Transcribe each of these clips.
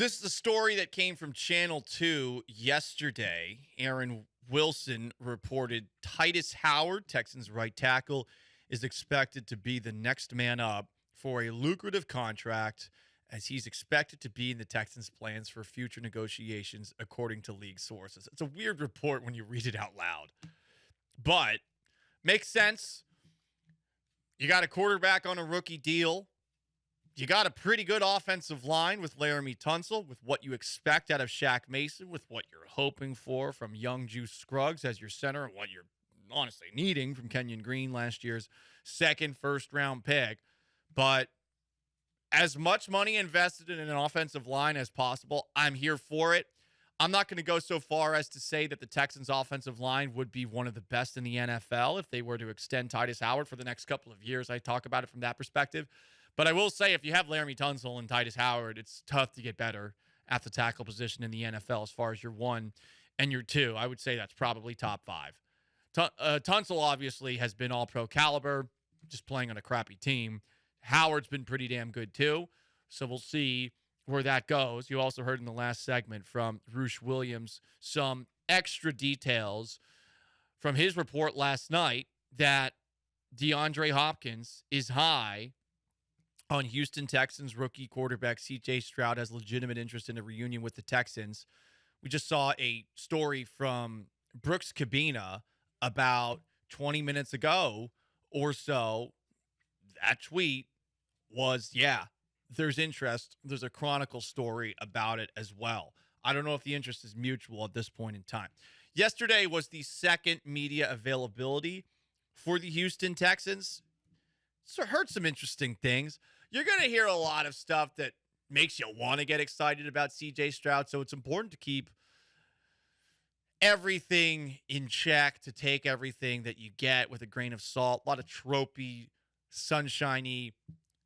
This is a story that came from Channel 2 yesterday. Aaron Wilson reported Titus Howard, Texans right tackle, is expected to be the next man up for a lucrative contract, as he's expected to be in the Texans' plans for future negotiations, according to league sources. It's a weird report when you read it out loud, but makes sense. You got a quarterback on a rookie deal. You got a pretty good offensive line with Laramie Tunsil, with what you expect out of Shaq Mason, with what you're hoping for from young Juice Scruggs as your center, and what you're honestly needing from Kenyon Green, last year's second first-round pick. But as much money invested in an offensive line as possible, I'm here for it. I'm not going to go so far as to say that the Texans' offensive line would be one of the best in the NFL if they were to extend Titus Howard for the next couple of years. I talk about it from that perspective. But I will say, if you have Laramie Tunsil and Titus Howard, it's tough to get better at the tackle position in the NFL as far as your 1 and your 2. I would say that's probably top 5. Tunsil obviously has been all-pro caliber, just playing on a crappy team. Howard's been pretty damn good too, so we'll see where that goes. You also heard in the last segment from Roosh Williams some extra details from his report last night that DeAndre Hopkins is high on Houston Texans rookie quarterback C.J. Stroud has legitimate interest in a reunion with the Texans. We just saw a story from Brooks Cabina about 20 minutes ago or so. That tweet was, there's interest. There's a Chronicle story about it as well. I don't know if the interest is mutual at this point in time. Yesterday was the second media availability for the Houston Texans. So heard some interesting things. You're going to hear a lot of stuff that makes you want to get excited about C.J. Stroud, so it's important to keep everything in check, to take everything that you get with a grain of salt. A lot of tropey, sunshiny,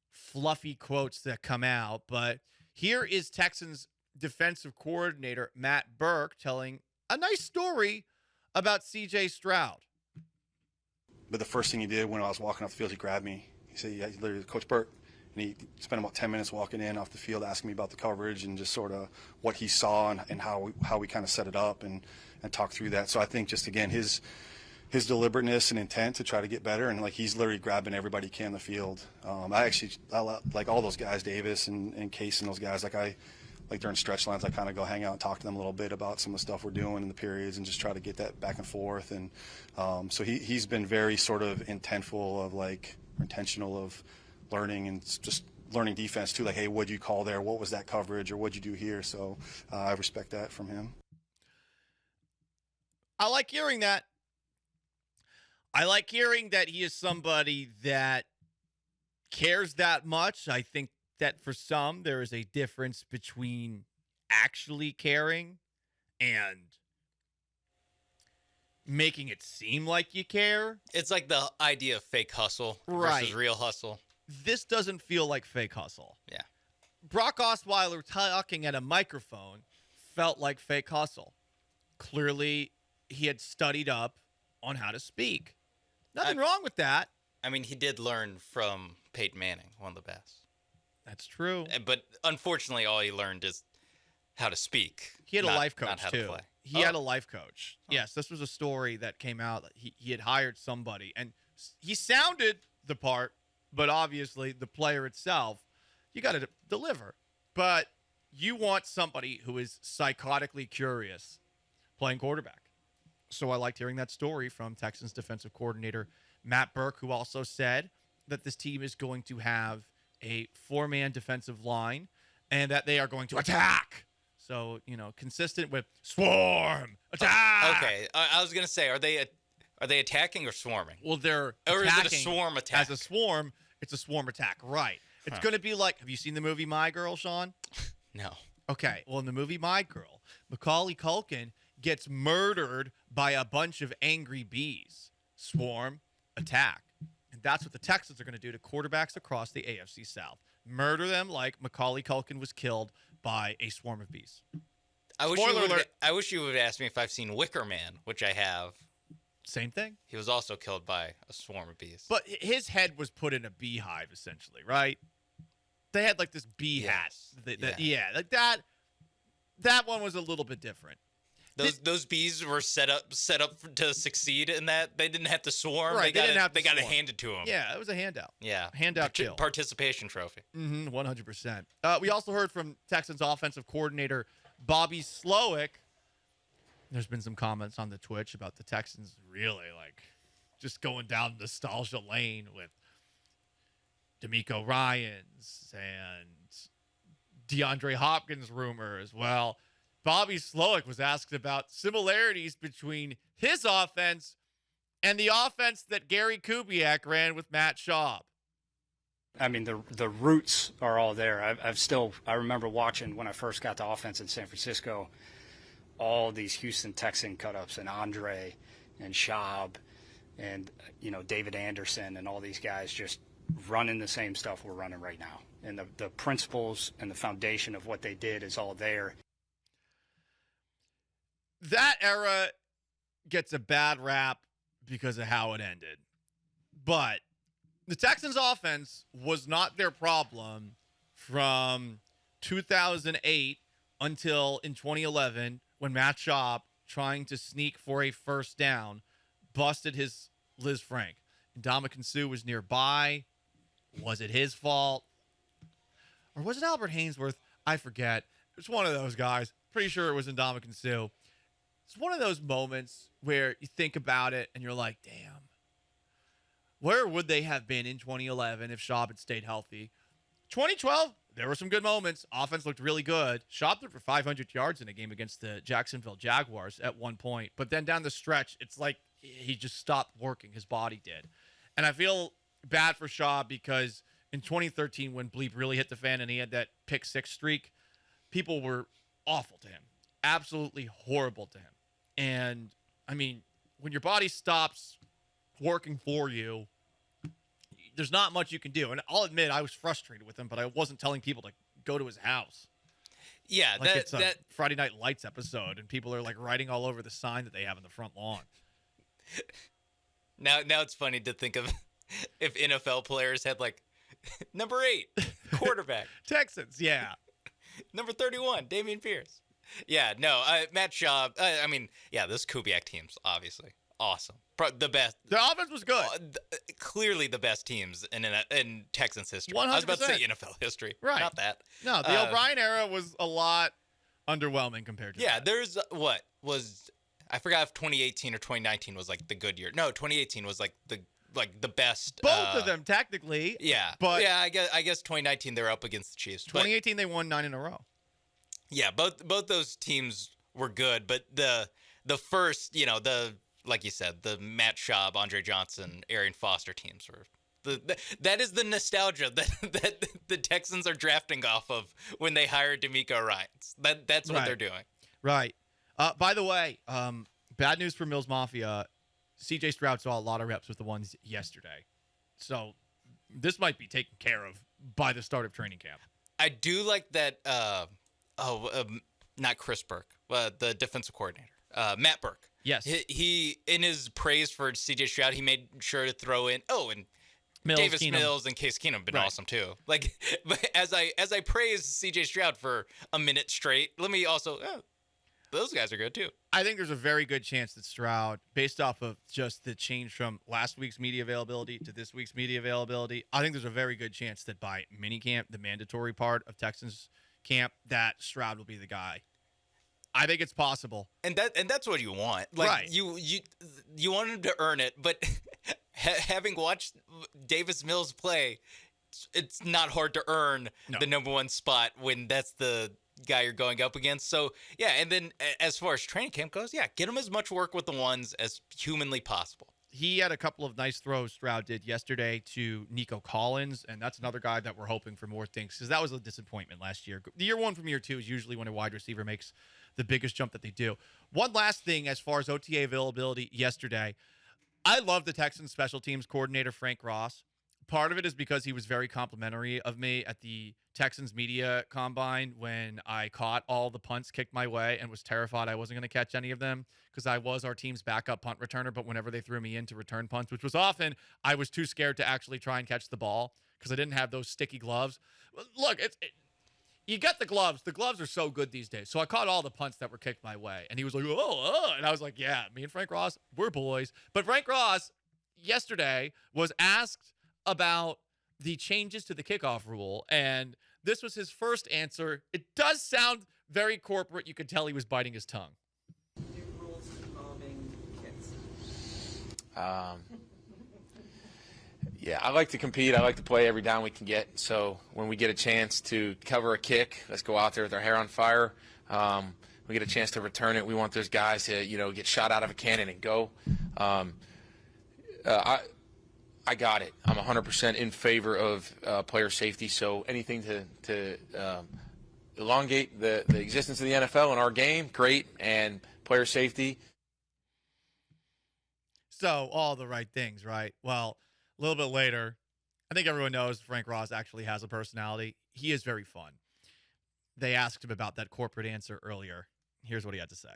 fluffy quotes that come out. But here is Texans defensive coordinator Matt Burke telling a nice story about C.J. Stroud. But the first thing he did when I was walking off the field, he grabbed me. He said, he literally, Coach Burke, and he spent about 10 minutes walking in off the field asking me about the coverage and just sort of what he saw and how we kind of set it up and talk through that. So I think just, again, his deliberateness and intent to try to get better, and like he's literally grabbing everybody he can in the field. I like all those guys, Davis and Case and those guys. Like during stretch lines, I kind of go hang out and talk to them a little bit about some of the stuff we're doing in the periods and just try to get that back and forth. And so he's been very sort of intentional of learning and just learning defense too. Like, hey, what'd you call there? What was that coverage, or what'd you do here? So I respect that from him. I like hearing that. I like hearing that he is somebody that cares that much. I think that for some, there is a difference between actually caring and making it seem like you care. It's like the idea of fake hustle versus real hustle. This doesn't feel like fake hustle. Yeah. Brock Osweiler talking at a microphone felt like fake hustle. Clearly, he had studied up on how to speak. Nothing wrong with that. I mean, he did learn from Peyton Manning, one of the best. That's true. But unfortunately, all he learned is how to speak. He had a life coach, too. He had a life coach. Oh. Yes, this was a story that came out that he had hired somebody, and he sounded the part, but obviously the player itself, you got to deliver. But you want somebody who is psychotically curious playing quarterback. So I liked hearing that story from Texans defensive coordinator Matt Burke, who also said that this team is going to have a 4-man defensive line and that they are going to attack. So, consistent with swarm, attack. Okay, I was going to say, are they attacking or swarming? Well, they're or attacking. Is it a swarm attack? As a swarm, it's a swarm attack, right. It's going to be like, have you seen the movie My Girl, Sean? No. Okay, well, in the movie My Girl, Macaulay Culkin gets murdered by a bunch of angry bees. Swarm, attack. And that's what the Texans are going to do to quarterbacks across the AFC South. Murder them like Macaulay Culkin was killed by a swarm of bees. I wish you would ask me if I've seen Wicker Man, which I have. Same thing. He was also killed by a swarm of bees. But his head was put in a beehive, essentially, right? They had like this bee hat. Yeah, like that. That one was a little bit different. Those bees were set up to succeed in that. They didn't have to swarm. Right, They got it handed to them. Yeah, it was a handout. Yeah. Handout kill. Participation trophy. 100%. We also heard from Texans offensive coordinator Bobby Slowick. There's been some comments on the Twitch about the Texans really just going down nostalgia lane with D'Amico Ryans and DeAndre Hopkins rumors. Well, Bobby Slowick was asked about similarities between his offense and the offense that Gary Kubiak ran with Matt Schaub. I mean, the roots are all there. I remember watching when I first got to offense in San Francisco, all these Houston Texan cut-ups and Andre and Schaub and, David Anderson and all these guys just running the same stuff we're running right now. And the principles and the foundation of what they did is all there. That era gets a bad rap because of how it ended. But the Texans offense was not their problem from 2008 until in 2011 when Matt Schaub, trying to sneak for a first down, busted his Liz Frank. Ndamukong Suh was nearby. Was it his fault? Or was it Albert Hainsworth? I forget. It's one of those guys. Pretty sure it was Ndamukong Suh. It's one of those moments where you think about it and you're like, damn, where would they have been in 2011 if Schaub had stayed healthy? 2012, there were some good moments. Offense looked really good. Schaub threw for 500 yards in a game against the Jacksonville Jaguars at one point. But then down the stretch, it's like he just stopped working. His body did. And I feel bad for Schaub because in 2013, when Bleep really hit the fan and he had that pick six streak, people were awful to him. Absolutely horrible to him. And, I mean, when your body stops working for you, there's not much you can do. And I'll admit I was frustrated with him, but I wasn't telling people to go to his house. Yeah, it's a Friday Night Lights episode, and people are, writing all over the sign that they have in the front lawn. Now it's funny to think of if NFL players had, number 8, quarterback. Texans, yeah. Number 31, Dameon Pierce. Yeah, no, Matt Schaub. This Kubiak team's obviously awesome. The best. The offense was good. Clearly the best teams in Texans history. 100%. I was about to say NFL history. Right. Not that. No, the O'Brien era was a lot underwhelming compared to that. There's I forgot if 2018 or 2019 was the good year. No, 2018 was the best. Both of them technically. Yeah. But yeah, I guess 2019 they were up against the Chiefs. 2018 they won 9 in a row. Yeah, both those teams were good, but the first, like you said, the Matt Schaub, Andre Johnson, Arian Foster teams were that is the nostalgia that the Texans are drafting off of when they hired D'Amico Ryans. That's what they're doing. Right. By the way, bad news for Mills Mafia. CJ Stroud saw a lot of reps with the ones yesterday. So this might be taken care of by the start of training camp. I do like that not Chris Burke, the defensive coordinator, Matt Burke. Yes. He in his praise for CJ Stroud, he made sure to throw in and Mills, Mills and Case Keenum have been awesome too. But as I praise CJ Stroud for a minute straight, let me also those guys are good too. I think there's a very good chance that Stroud, based off of just the change from last week's media availability to this week's media availability, I think there's a very good chance that by minicamp, the mandatory part of Texans camp, that Stroud will be the guy. I think it's possible. And that's what you want. Right. You want him to earn it, but having watched Davis Mills play, it's not hard to earn the number one spot when that's the guy you're going up against. So, yeah, and then as far as training camp goes, get him as much work with the ones as humanly possible. He had a couple of nice throws Stroud did yesterday to Nico Collins, and that's another guy that we're hoping for more things because that was a disappointment last year. The year one from year two is usually when a wide receiver makes the biggest jump that they do. One last thing as far as OTA availability yesterday, I love the Texans special teams coordinator, Frank Ross. Part of it is because he was very complimentary of me at the Texans media combine when I caught all the punts kicked my way and was terrified I wasn't going to catch any of them because I was our team's backup punt returner. But whenever they threw me in to return punts, which was often, I was too scared to actually try and catch the ball because I didn't have those sticky gloves. Look, you got the gloves. The gloves are so good these days. So I caught all the punts that were kicked my way. And he was like, oh. And I was like, yeah, me and Frank Ross, we're boys. But Frank Ross yesterday was asked about the changes to the kickoff rule. And this was his first answer. It does sound very corporate. You could tell he was biting his tongue. New rules involving kicks. Yeah, I like to compete. I like to play every down we can get. So when we get a chance to cover a kick, let's go out there with our hair on fire. We get a chance to return it. We want those guys to, get shot out of a cannon and go. I got it. I'm 100% in favor of player safety. So anything to elongate the existence of the NFL in our game, great. And player safety. So all the right things, right? Well, a little bit later, I think everyone knows Frank Ross actually has a personality. He is very fun. They asked him about that corporate answer earlier. Here's what he had to say.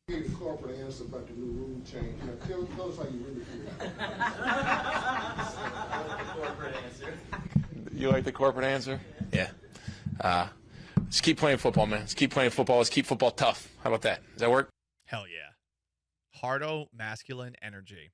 Gave the corporate answer about the new rule change. Now, tell us how you really feel. Corporate answer. You like the corporate answer? Yeah. Let's keep playing football, man. Let's keep playing football. Let's keep football tough. How about that? Does that work? Hell yeah. Hardo masculine energy.